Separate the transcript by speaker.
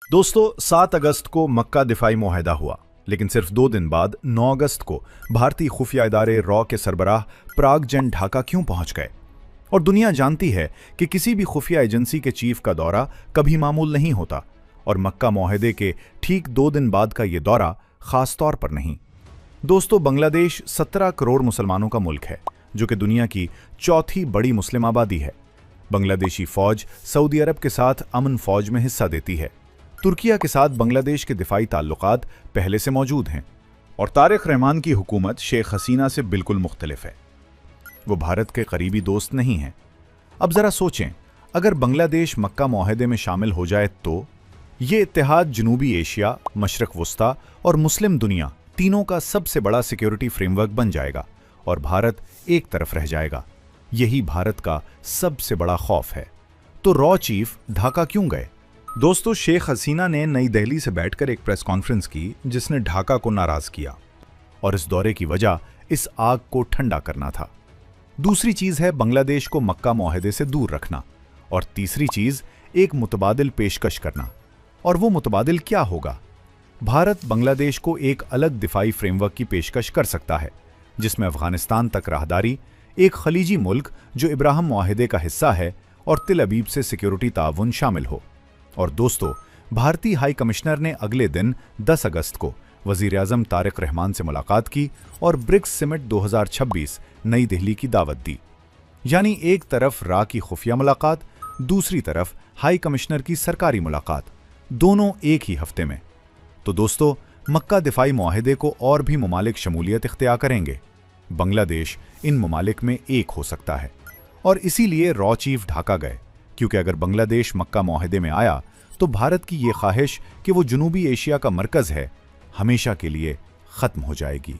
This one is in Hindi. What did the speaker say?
Speaker 1: दोस्तों 7 अगस्त को मक्का दिफाई मुआहदा हुआ, लेकिन सिर्फ 2 दिन बाद 9 अगस्त को भारतीय खुफिया इदारे रॉ के सरबराह पराग जन ढाका क्यों पहुंच गए। और दुनिया जानती है कि किसी भी खुफिया एजेंसी के चीफ का दौरा कभी मामूल नहीं होता, और मक्का मुआहदे के ठीक 2 दिन बाद का ये दौरा खास तौर पर नहीं। दोस्तों, बांग्लादेश 17 करोड़ मुसलमानों का मुल्क है, जो कि दुनिया की चौथी बड़ी मुस्लिम आबादी है। बांग्लादेशी फौज सऊदी अरब के साथ अमन फौज में हिस्सा देती है। तुर्किया के साथ बांग्लादेश के दिफाई ताल्लुकात पहले से मौजूद हैं, और तारिक रहमान की हुकूमत शेख हसीना से बिल्कुल मुख्तलिफ है। वो भारत के करीबी दोस्त नहीं हैं। अब जरा सोचें, अगर बांग्लादेश मक्का मुआहदे में शामिल हो जाए तो ये इत्तेहाद जनूबी एशिया, मशरक वस्ता और मुस्लिम दुनिया तीनों का सबसे बड़ा सिक्योरिटी फ्रेमवर्क बन जाएगा, और भारत एक तरफ रह जाएगा। यही भारत का सबसे बड़ा खौफ है। तो रॉ चीफ ढाका क्यों गए? दोस्तों, शेख हसीना ने नई दिल्ली से बैठकर एक प्रेस कॉन्फ्रेंस की, जिसने ढाका को नाराज किया, और इस दौरे की वजह इस आग को ठंडा करना था। दूसरी चीज है बांग्लादेश को मक्का मुआहदे से दूर रखना, और तीसरी चीज एक मुतबादिल पेशकश करना। और वो मुतबादिल क्या होगा? भारत बांग्लादेश को एक अलग दिफाई फ्रेमवर्क की पेशकश कर सकता है, जिसमें अफगानिस्तान तक राहदारी, एक खलीजी मुल्क जो इब्राहिम मुआहदे का हिस्सा है, और तिल अबीब से सिक्योरिटी ताउन शामिल हो। और दोस्तों, भारतीय हाई कमिश्नर ने अगले दिन 10 अगस्त को वजीर-ए-आज़म तारिक रहमान से मुलाकात की और ब्रिक्स समिट 2026 नई दिल्ली की दावत दी। यानी एक तरफ रा की खुफिया मुलाकात, दूसरी तरफ हाई कमिश्नर की सरकारी मुलाकात, दोनों एक ही हफ्ते में। तो दोस्तों, मक्का दिफाई मुआहदे को और भी ममालिक शमूलियत इख्तियार करेंगे। बांग्लादेश इन ममालिक में एक हो सकता है, और इसीलिए रॉ चीफ ढाका गए, क्योंकि अगर बांग्लादेश मक्का मुआहदे में आया तो भारत की ये ख्वाहिश कि वो जनूबी एशिया का मरकज है, हमेशा के लिए खत्म हो जाएगी।